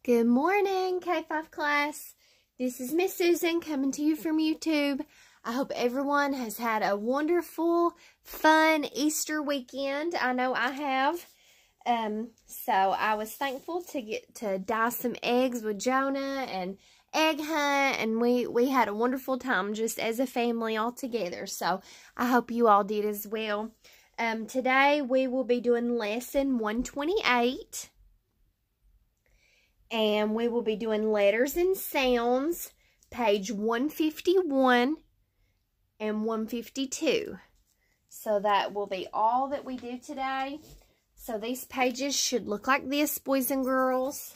Good morning, K5 class. This is Miss Susan coming to you from YouTube. I hope everyone has had a wonderful, fun Easter weekend. I know I have. So I was thankful to get to dye some eggs with Jonah and egg hunt, and we had a wonderful time just as a family all together. So I hope you all did as well. Today we will be doing lesson 128. And we will be doing letters and sounds, page 151 and 152. So that will be all that we do today. So these pages should look like this, boys and girls.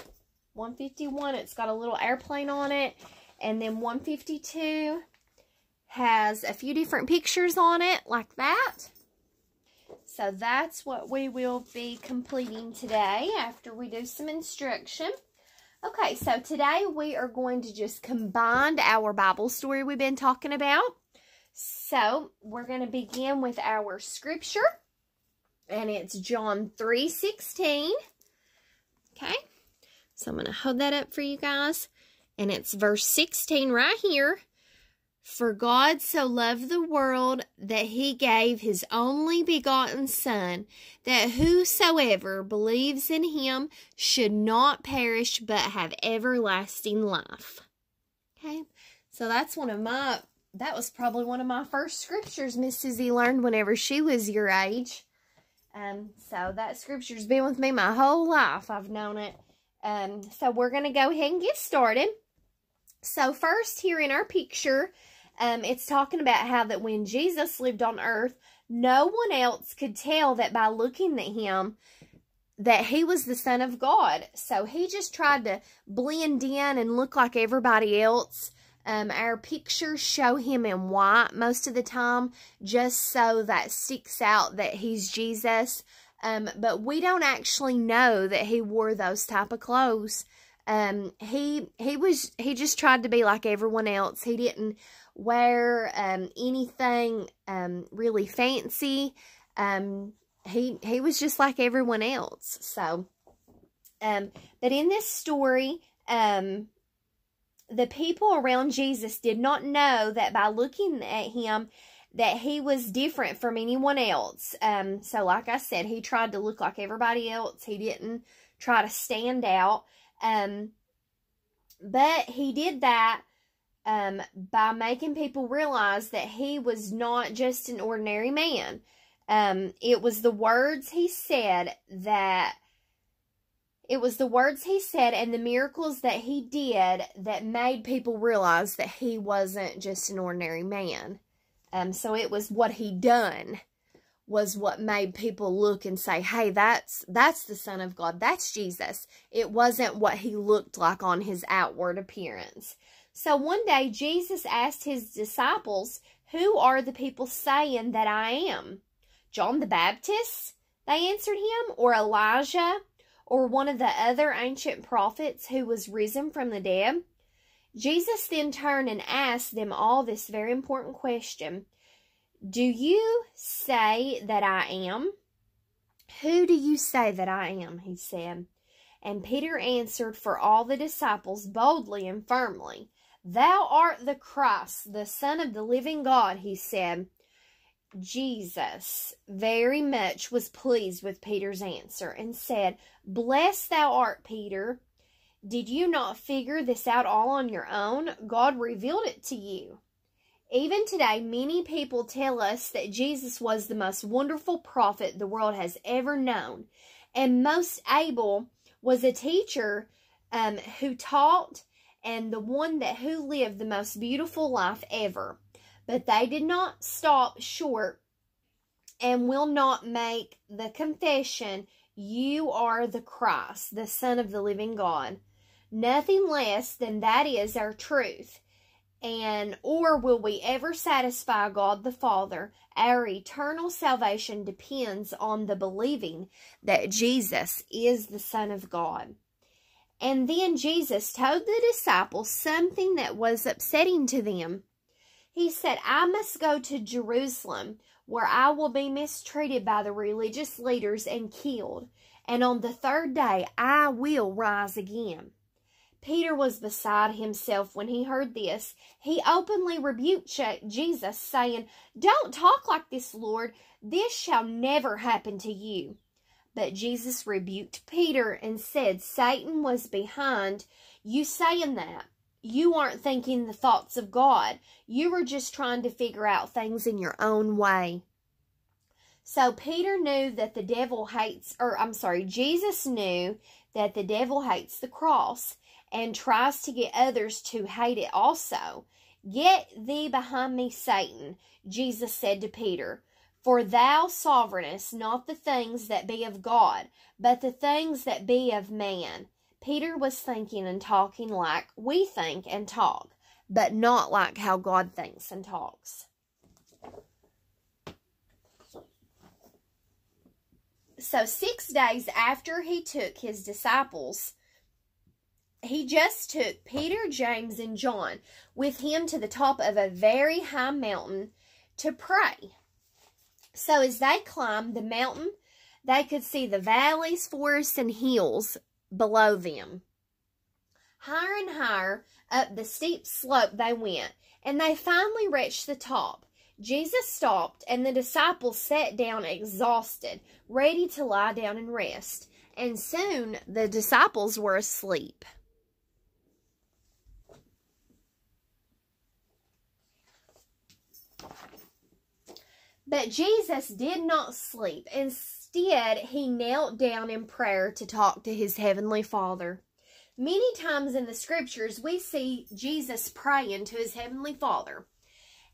151, it's got a little airplane on it. And then 152 has a few different pictures on it, like that. So that's what we will be completing today after we do some instruction. Okay, so today we are going to just combine our Bible story we've been talking about. So we're going to begin with our scripture, and it's John 3:16. Okay, so I'm going to hold that up for you guys, and it's verse 16 right here. For God so loved the world that he gave his only begotten Son, that whosoever believes in him should not perish but have everlasting life. Okay, so that was probably one of my first scriptures Miss Susie learned whenever she was your age. So that scripture's been with me my whole life. I've known it. So we're going to go ahead and get started. So first here in our picture, it's talking about how that when Jesus lived on earth, no one else could tell that by looking at him that he was the Son of God. So he just tried to blend in and look like everybody else. Our pictures show him in white most of the time, just so that sticks out that he's Jesus. But we don't actually know that he wore those type of clothes. He just tried to be like everyone else. He didn't wear anything really fancy. He was just like everyone else. So but in this story, the people around Jesus did not know that by looking at him that he was different from anyone else. So like I said, he tried to look like everybody else. He didn't try to stand out. But he did that by making people realize that he was not just an ordinary man. It was the words he said and the miracles that he did that made people realize that he wasn't just an ordinary man. So it was what he done was what made people look and say, hey, that's the Son of God. That's Jesus. It wasn't what he looked like on his outward appearance. So one day, Jesus asked his disciples, who are the people saying that I am? John the Baptist, they answered him, or Elijah, or one of the other ancient prophets who was risen from the dead? Jesus then turned and asked them all this very important question. Do you say that I am? Who do you say that I am? He said. And Peter answered for all the disciples boldly and firmly. Thou art the Christ, the Son of the living God, he said. Jesus very much was pleased with Peter's answer and said, Blessed thou art, Peter. Did you not figure this out all on your own? God revealed it to you. Even today, many people tell us that Jesus was the most wonderful prophet the world has ever known, and most able was a teacher who taught and the one who lived the most beautiful life ever. But they did not stop short and will not make the confession, you are the Christ, the Son of the living God. Nothing less than that is our truth. Or will we ever satisfy God the Father? Our eternal salvation depends on the believing that Jesus is the Son of God. And then Jesus told the disciples something that was upsetting to them. He said, I must go to Jerusalem, where I will be mistreated by the religious leaders and killed. And on the third day, I will rise again. Peter was beside himself when he heard this. He openly rebuked Jesus, saying, "Don't talk like this, Lord. This shall never happen to you." But Jesus rebuked Peter and said, "Satan was behind you saying that. You aren't thinking the thoughts of God. You were just trying to figure out things in your own way." So Peter knew that the devil hates, Jesus knew that the devil hates the cross and tries to get others to hate it also. "Get thee behind me, Satan," Jesus said to Peter. "For thou sovereignest not the things that be of God, but the things that be of man." Peter was thinking and talking like we think and talk, but not like how God thinks and talks. So 6 days after he took his disciples, he just took Peter, James, and John with him to the top of a very high mountain to pray. So as they climbed the mountain, they could see the valleys, forests, and hills below them. Higher and higher up the steep slope they went, and they finally reached the top. Jesus stopped, and the disciples sat down exhausted, ready to lie down and rest. And soon the disciples were asleep. But Jesus did not sleep. Instead, he knelt down in prayer to talk to his heavenly Father. Many times in the scriptures, we see Jesus praying to his heavenly Father.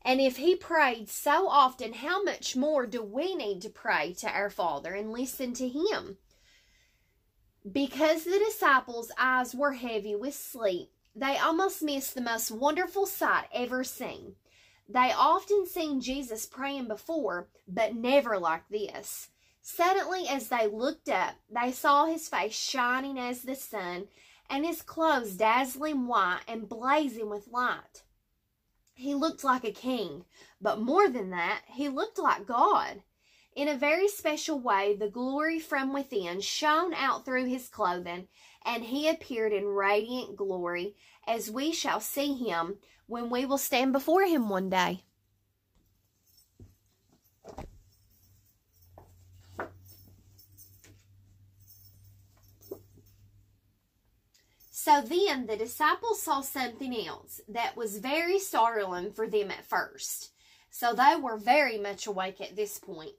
And if he prayed so often, how much more do we need to pray to our Father and listen to him? Because the disciples' eyes were heavy with sleep, they almost missed the most wonderful sight ever seen. They often seen Jesus praying before, but never like this. Suddenly, as they looked up, they saw his face shining as the sun, and his clothes dazzling white and blazing with light. He looked like a king, but more than that, he looked like God. In a very special way, the glory from within shone out through his clothing, and he appeared in radiant glory, as we shall see him when we will stand before him one day. So then the disciples saw something else that was very startling for them at first. So they were very much awake at this point.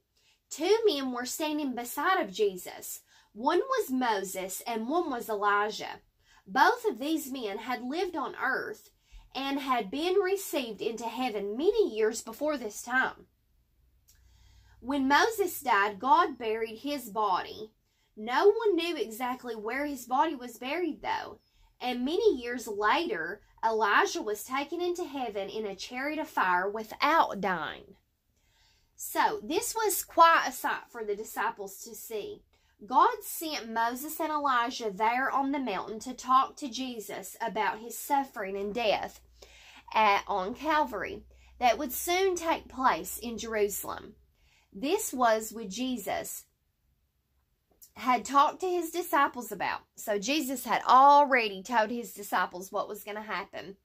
2 men were standing beside of Jesus. One was Moses and one was Elijah. Both of these men had lived on earth and had been received into heaven many years before this time. When Moses died, God buried his body. No one knew exactly where his body was buried, though. And many years later, Elijah was taken into heaven in a chariot of fire without dying. So, this was quite a sight for the disciples to see. God sent Moses and Elijah there on the mountain to talk to Jesus about his suffering and death on Calvary that would soon take place in Jerusalem. This was what Jesus had talked to his disciples about. So Jesus had already told his disciples what was going to happen.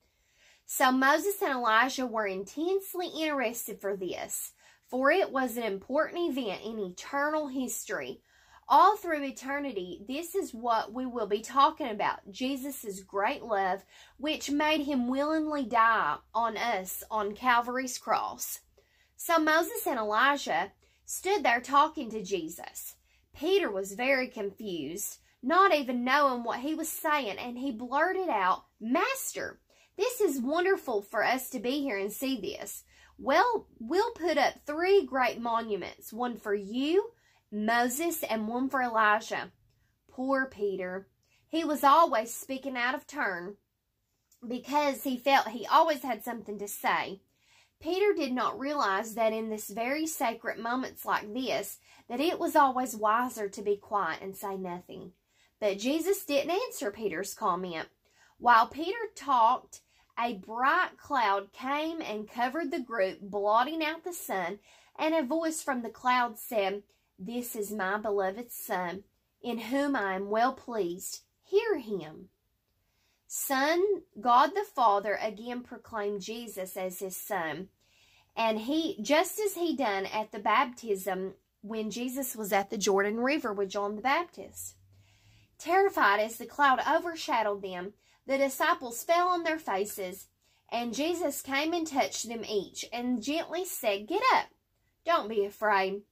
So Moses and Elijah were intensely interested for this, for it was an important event in eternal history. All through eternity, this is what we will be talking about, Jesus' great love, which made him willingly die on us on Calvary's cross. So Moses and Elijah stood there talking to Jesus. Peter was very confused, not even knowing what he was saying, and he blurted out, "Master, this is wonderful for us to be here and see this. Well, we'll put up 3 great monuments, one for you, Moses, and one for Elijah." Poor Peter. He was always speaking out of turn because he felt he always had something to say. Peter did not realize that in this very sacred moments like this, that it was always wiser to be quiet and say nothing. But Jesus didn't answer Peter's comment. While Peter talked, a bright cloud came and covered the group, blotting out the sun, and a voice from the cloud said, "This is my beloved Son, in whom I am well pleased. Hear him." God the Father again proclaimed Jesus as his son. And he, just as he done at the baptism when Jesus was at the Jordan River with John the Baptist. Terrified as the cloud overshadowed them, the disciples fell on their faces, and Jesus came and touched them each and gently said, "Get up, don't be afraid."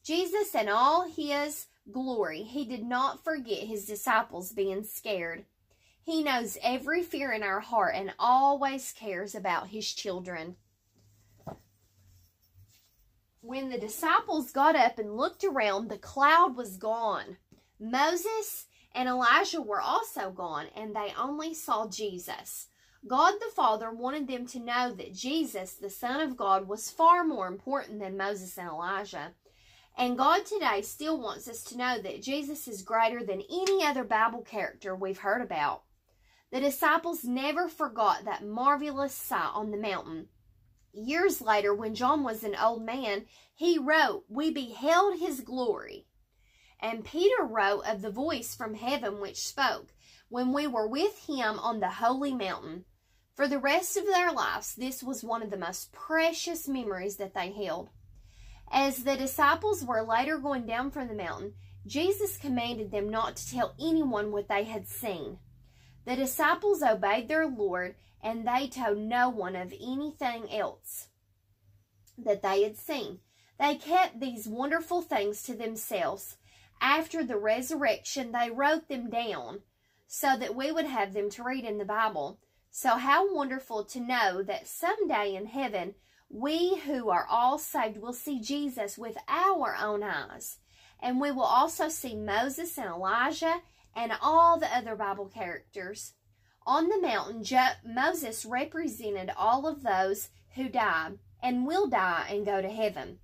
Jesus, in all his glory, he did not forget his disciples being scared. He knows every fear in our heart and always cares about his children. When the disciples got up and looked around, the cloud was gone. Moses and Elijah were also gone, and they only saw Jesus. God the Father wanted them to know that Jesus, the Son of God, was far more important than Moses and Elijah. And God today still wants us to know that Jesus is greater than any other Bible character we've heard about. The disciples never forgot that marvelous sight on the mountain. Years later, when John was an old man, he wrote, "We beheld his glory." And Peter wrote of the voice from heaven which spoke, "When we were with him on the holy mountain." For the rest of their lives, this was one of the most precious memories that they held. As the disciples were later going down from the mountain, Jesus commanded them not to tell anyone what they had seen. The disciples obeyed their Lord, and they told no one of anything else that they had seen. They kept these wonderful things to themselves. After the resurrection, they wrote them down so that we would have them to read in the Bible. So how wonderful to know that someday in heaven, we who are all saved will see Jesus with our own eyes. And we will also see Moses and Elijah and all the other Bible characters. On the mountain, Moses represented all of those who died and will die and go to heaven.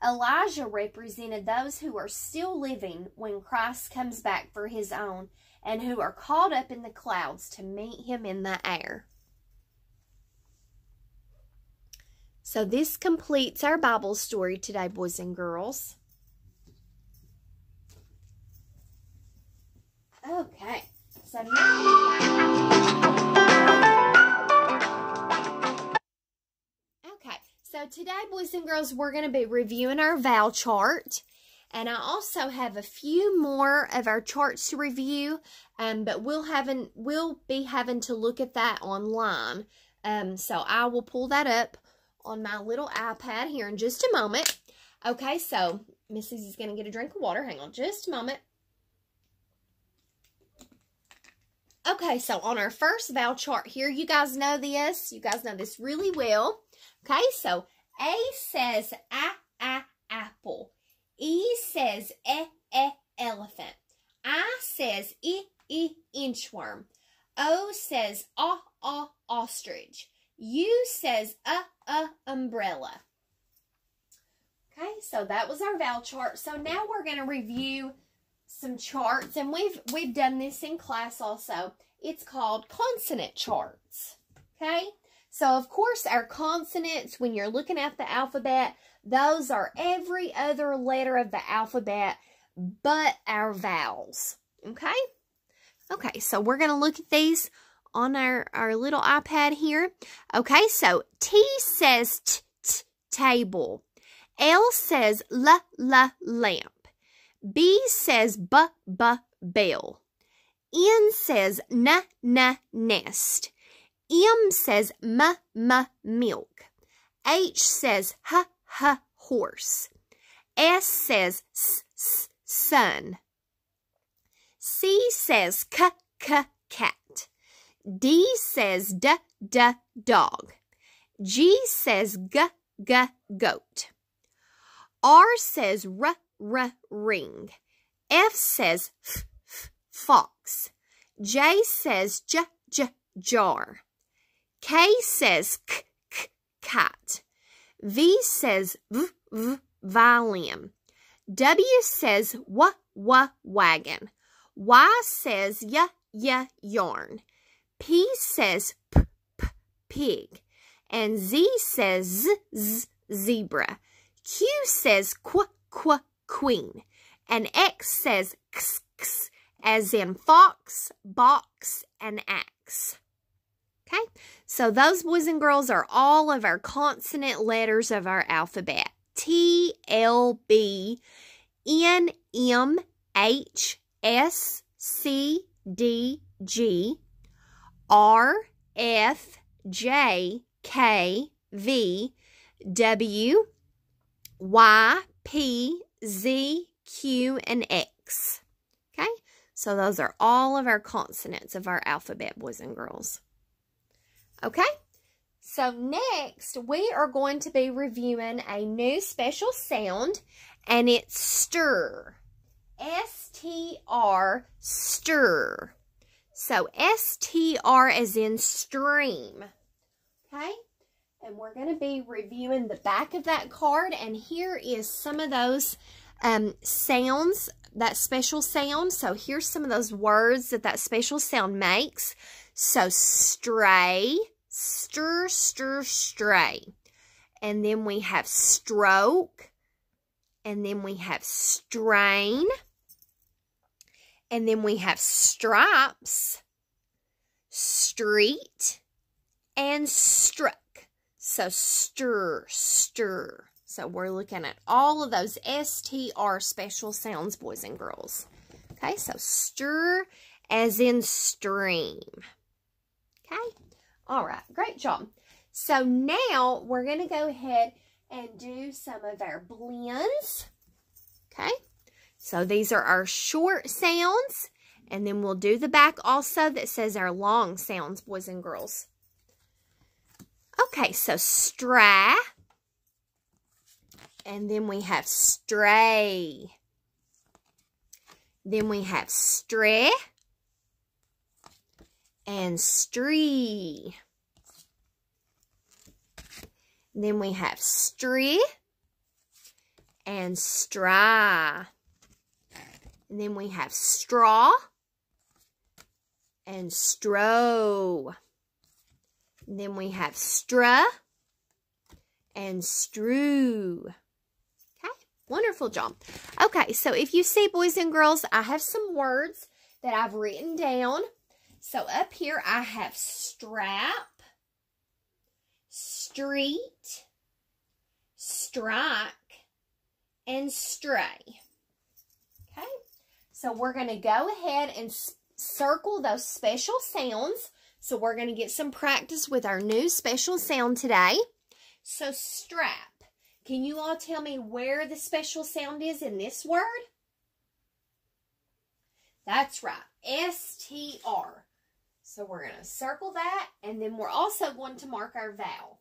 Elijah represented those who are still living when Christ comes back for his own and who are caught up in the clouds to meet him in the air. So this completes our Bible story today, boys and girls. Okay, so So today, boys and girls, we're going to be reviewing our vowel chart. And I also have a few more of our charts to review, but we'll be having to look at that online. So I will pull that up on my little iPad here in just a moment. Okay, so Missy's is going to get a drink of water. Hang on just a moment. Okay, so on our first vowel chart here, you guys know this. You guys know this really well. Okay, so A says apple. E says elephant. I says inchworm. O says ostrich. U says umbrella. Okay, so that was our vowel chart. So now we're going to review some charts, and we've done this in class also. It's called consonant charts. Okay, so of course our consonants, when you're looking at the alphabet, those are every other letter of the alphabet but our vowels. Okay, okay, so we're going to look at these on our little iPad here. Okay, so T says table. L says lamp. B says bell. N says nest. M says milk. H says horse. S says sun. C says cat. D says dog. G says goat. R says ring. F says fox. J says jar. K says cat. V says violin. W says wagon. Y says yarn. P says pig. And Z says zebra. Q says queen. And X says as in fox, box, and axe. Okay, so those, boys and girls, are all of our consonant letters of our alphabet. T, L, B, N, M, H, S, C, D, G, R, F, J, K, V, W, Y, P, Z, Q, and X. Okay, so those are all of our consonants of our alphabet, boys and girls. Okay, so next we are going to be reviewing a new special sound, and it's stir. S-T-R, stir. So S-T-R as in stream. Okay, and we're going to be reviewing the back of that card, and here is some of those sounds, that special sound. So here's some of those words that special sound makes. So stray, stir, stir, stray. And then we have stroke. And then we have strain. And then we have stripes, street, and struck. So stir, stir. So we're looking at all of those STR special sounds, boys and girls. Okay, so stir as in stream. Okay, all right, great job. So now we're going to go ahead and do some of our blends. Okay, so these are our short sounds, and then we'll do the back also that says our long sounds, boys and girls. Okay, so stra, and then we have stray. Then we have stre and stree. Then we have stri and stry. And then we have straw and strow. And then we have stra and strew. Okay, wonderful job. Okay, so if you see, boys and girls, I have some words that I've written down. So up here I have strap, street, strike, and stray. Okay, so we're going to go ahead and circle those special sounds. So we're going to get some practice with our new special sound today. So strap. Can you all tell me where the special sound is in this word? That's right, S-T-R. So we're going to circle that, and then we're also going to mark our vowel.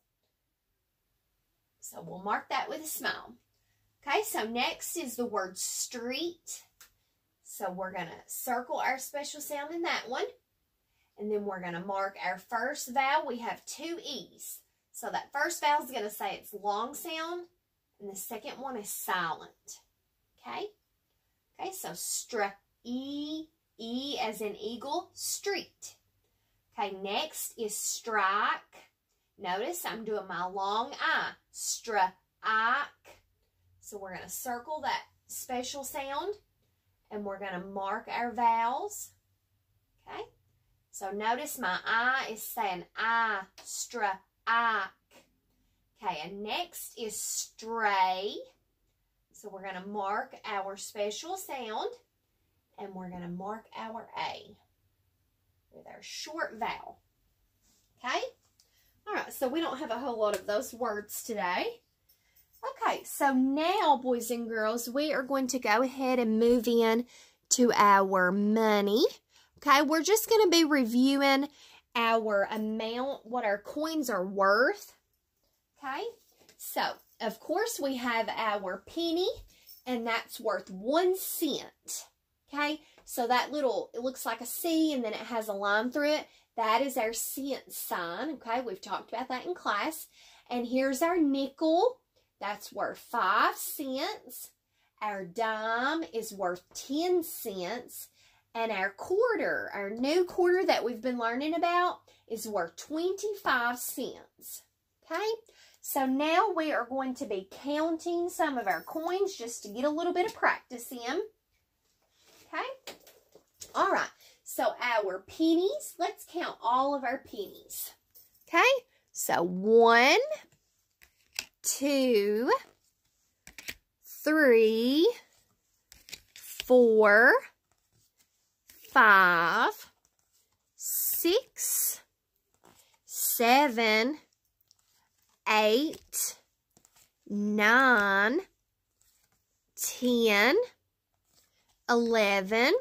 So we'll mark that with a smile. Okay, so next is the word street. So we're going to circle our special sound in that one. And then we're going to mark our first vowel. We have two E's. So that first vowel is going to say it's long sound, and the second one is silent. Okay? Okay, so E as in eagle, street. Okay, next is strike. Notice I'm doing my long I. Strike. So we're going to circle that special sound, and we're going to mark our vowels. Okay? So notice my I is saying I, strike. Okay, and next is stray. So we're going to mark our special sound, and we're going to mark our A with our short vowel. Okay? All right, so we don't have a whole lot of those words today. Okay, so now, boys and girls, we are going to go ahead and move in to our money. Okay, we're just going to be reviewing our amount, what our coins are worth. Okay, so, of course, we have our penny, and that's worth 1 cent. Okay, so that little, it looks like a C, and then it has a line through it. That is our cent sign. Okay, we've talked about that in class. And here's our nickel. That's worth 5 cents. Our dime is worth 10 cents. And our quarter, our new quarter that we've been learning about, is worth 25 cents. Okay? So now we are going to be counting some of our coins just to get a little bit of practice in. Okay? All right. So our pennies, let's count all of our pennies. Okay. So 1, 2, 3, 4, 5, 6, 7, 8, 9, 10, 11,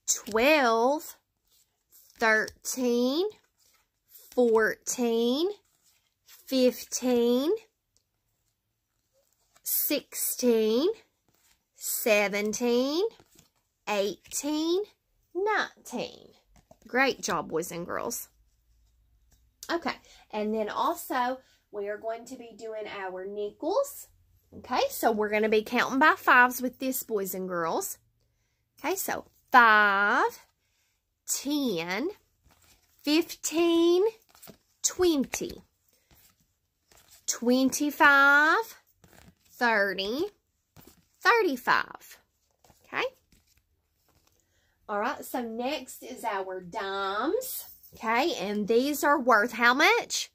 12, 13, 14, 15, 16, 17, 18, 19. Great job, boys and girls. Okay, and then also we are going to be doing our nickels. Okay, so we're going to be counting by 5s with this, boys and girls. Okay, so 5, 10, 15, 20, 25, 30, 35. Okay. All right, so next is our dimes. Okay, and these are worth how much?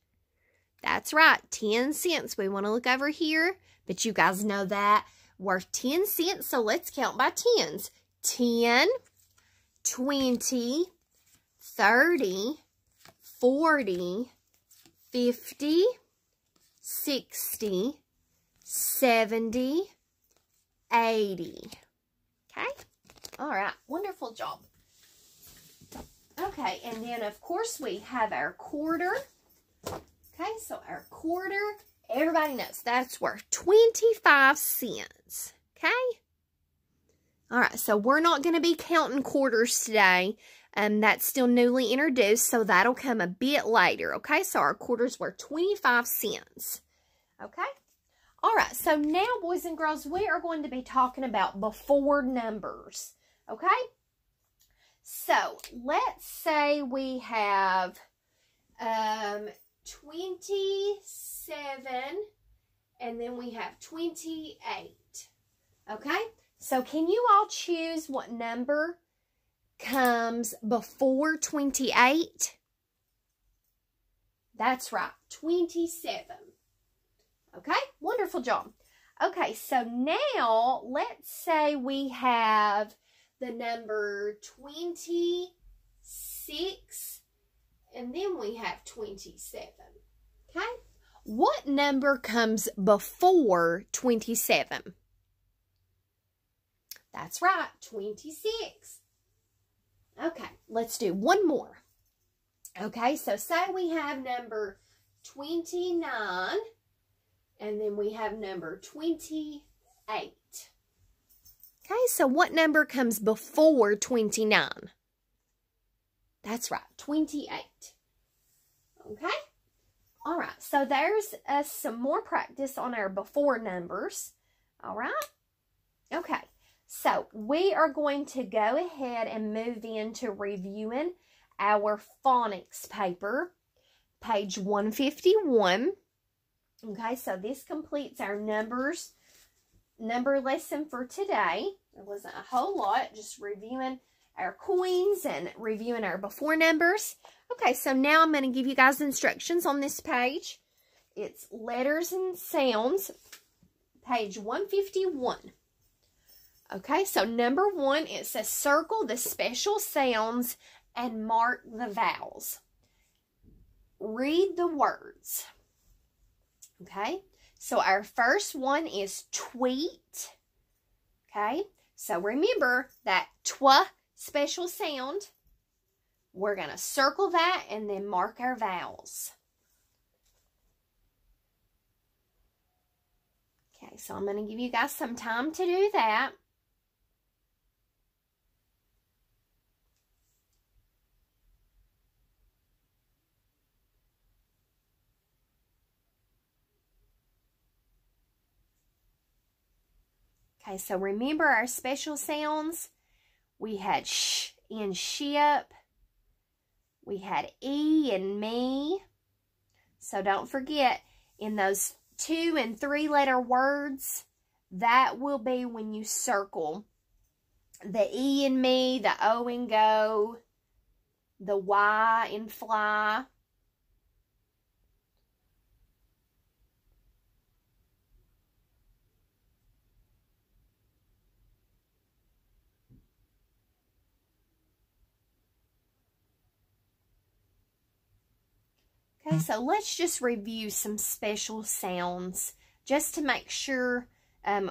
That's right, 10 cents. We want to look over here, but you guys know that. Worth 10 cents, so let's count by 10s. 10, 20, 30, 40, 50, 60, 70, 80. Okay? All right. Wonderful job. Okay, and then, of course, we have our quarter. Okay, so our quarter, everybody knows that's worth 25 cents. Okay? All right, so we're not going to be counting quarters today. That's still newly introduced, so that'll come a bit later. Okay, so our quarters were 25 cents. Okay? All right, so now, boys and girls, we are going to be talking about before numbers. Okay? So, let's say we have 27, and then we have 28. Okay? So, can you all choose what number comes before 28? That's right, 27. Okay, wonderful job. Okay, so now let's say we have the number 26, and then we have 27. Okay, what number comes before 27? That's right, 26. Okay, let's do one more. Okay, so say we have number 29, and then we have number 28. Okay, so what number comes before 29? That's right, 28. Okay? All right, so there's some more practice on our before numbers. All right? Okay, so we are going to go ahead and move into reviewing our phonics paper, page 151. Okay, so this completes our number lesson for today. There wasn't a whole lot, just reviewing our coins and reviewing our before numbers. Okay, so now I'm going to give you guys instructions on this page. It's letters and sounds, page 151. Okay, so number 1, it says circle the special sounds and mark the vowels. Read the words. Okay, so our first one is tweet. Okay, so remember that twa special sound. We're going to circle that and then mark our vowels. Okay, so I'm going to give you guys some time to do that. Okay, so remember our special sounds. We had sh in ship. We had E in me. So don't forget, in those 2- and 3-letter words, that will be when you circle the E in me, the O in go, the Y in fly. Okay, so let's just review some special sounds just to make sure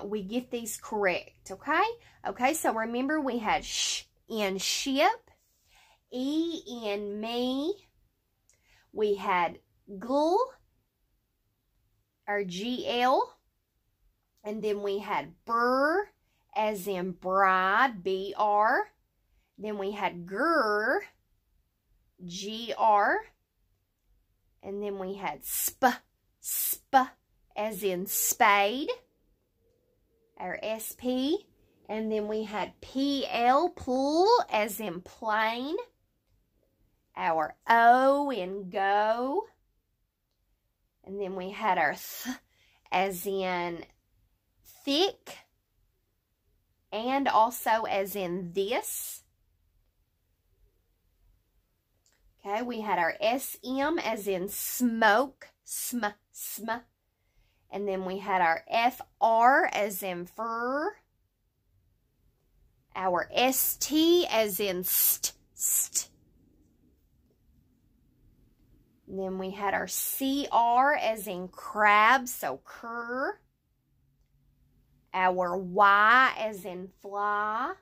we get these correct, okay? Okay, so remember we had sh in ship, E in me, we had gl, or GL, and then we had brr, as in bride, BR, then we had grr, GR, and then we had sp, as in spade, our SP. And then we had PL, pull, as in plane, our O in go. And then we had our th, as in thick, and also as in this. Okay, we had our SM as in smoke, sm. And then we had our FR as in fur. Our ST as in st. And then we had our CR as in crab, so cur. Our Y as in fly.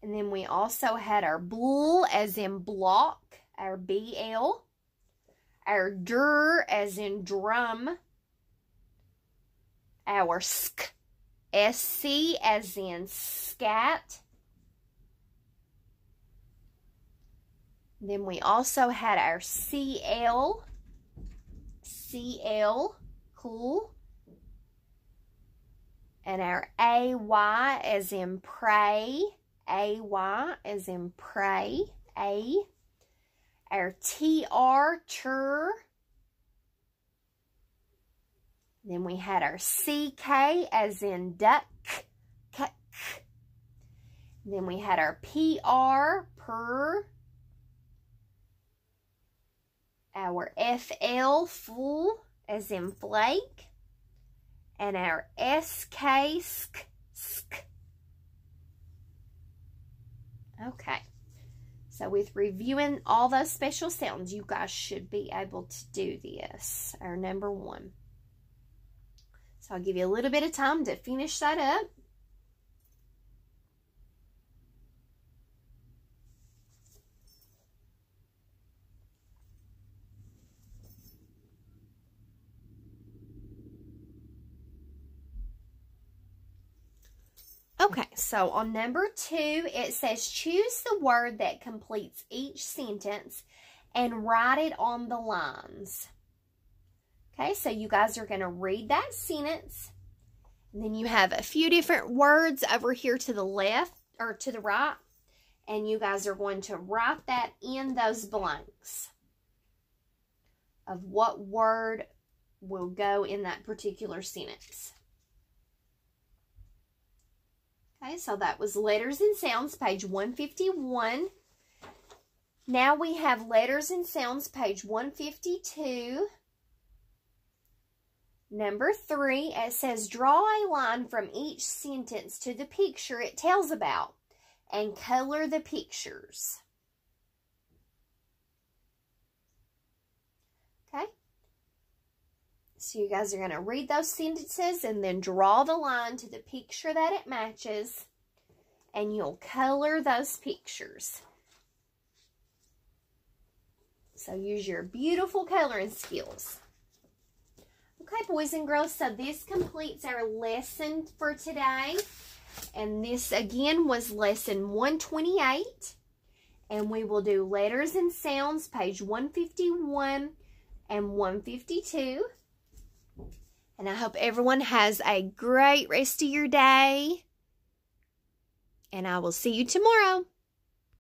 And then we also had our bl as in block, our BL. Our dur as in drum. Our sk, SC as in scat. Then we also had our CL, cool. And our AY as in pray, AY as in pray, A. Our TR, chur. Then we had our CK as in duck, k. Then we had our PR, purr. Our FL, full, as in flake. And our SK, sk. Okay. So with reviewing all those special sounds, you guys should be able to do this. Our number 1. So I'll give you a little bit of time to finish that up. Okay, so on number 2, it says choose the word that completes each sentence and write it on the lines. Okay, so you guys are going to read that sentence. And then you have a few different words over here to the left or to the right. And you guys are going to write that in those blanks of what word will go in that particular sentence. Okay, so that was Letters and Sounds, page 151. Now we have Letters and Sounds, page 152. Number 3, it says, draw a line from each sentence to the picture it tells about and color the pictures. Okay? So you guys are going to read those sentences and then draw the line to the picture that it matches, and you'll color those pictures. So use your beautiful coloring skills. Okay, boys and girls, so this completes our lesson for today. And this, again, was lesson 128. And we will do Letters and Sounds, page 151 and 152. And I hope everyone has a great rest of your day. And I will see you tomorrow.